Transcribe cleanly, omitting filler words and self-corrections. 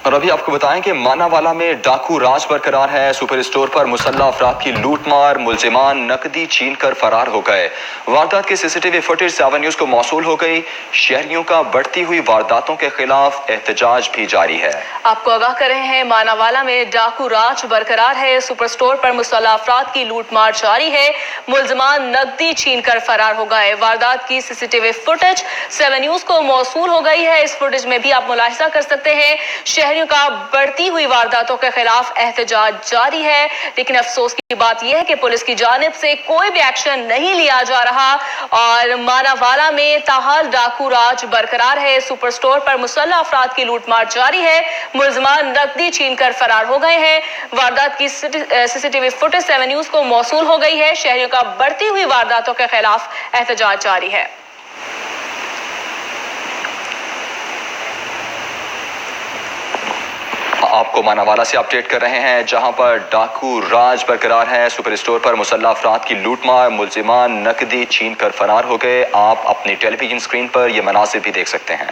اور ابھی آپ کو بتائیں کہ ماناوالا میں ڈاکو راج برقرار ہے۔ سپر اسٹور پر مسلح افراد کی لوٹ مار، ملزمان نقدی چھین کر فرار ہو گئے۔ واردات کی C C T V footage 7 news کو موصول ہو گئی۔ شہریوں کا بڑھتی ہوئی وارداتوں کے خلاف احتجاج بھی جاری ہے۔ آپ کو آگاہ کر رہے ہیں ماناوالا میں ڈاکو راج برقرار ہے۔ سپر اسٹور پر مسلح افراد کی لوٹ مار جاری ہے، ملزمان نقدی چھین کر فرار ہو گئے۔ واردات کی C C T V footage 7 news کو موصول ہو گئی ہے۔ اس فوٹیج میں بھی آپ ملاحظہ کر سکتے ہیں شہریوں کا بڑھتی ہوئی وارداتوں کے خلاف احتجاج جاری ہے، لیکن افسوس کی بات یہ ہے کہ پولیس کی جانب سے کوئی بھی ایکشن نہیں لیا جا رہا اور ماناوالا میں تاحال ڈاکو راج برقرار ہے۔ سپر اسٹور پر مسلح افراد کی لوٹ مار جاری ہے، ملزمان نقدی چھین کر فرار ہو گئے ہیں۔ واردات کی C C T V footage 7 news کو موصول ہو گئی ہے۔ شہریوں کا بڑھتی ہوئی وارداتوں کے خلاف احتجاج جاری ہے۔ آپ کو ماناوالا سے اپڈیٹ کر رہے ہیں، جہاں پر ڈاکو راج برقرار ہے۔ سپر اسٹور پر مسلح افراد کی لوٹ مار، ملزمان نقدی چھین کر فرار ہو گئے۔ آپ اپنی ٹیلی ویژن اسکرین پر یہ مناظر بھی دیکھ سکتے ہیں۔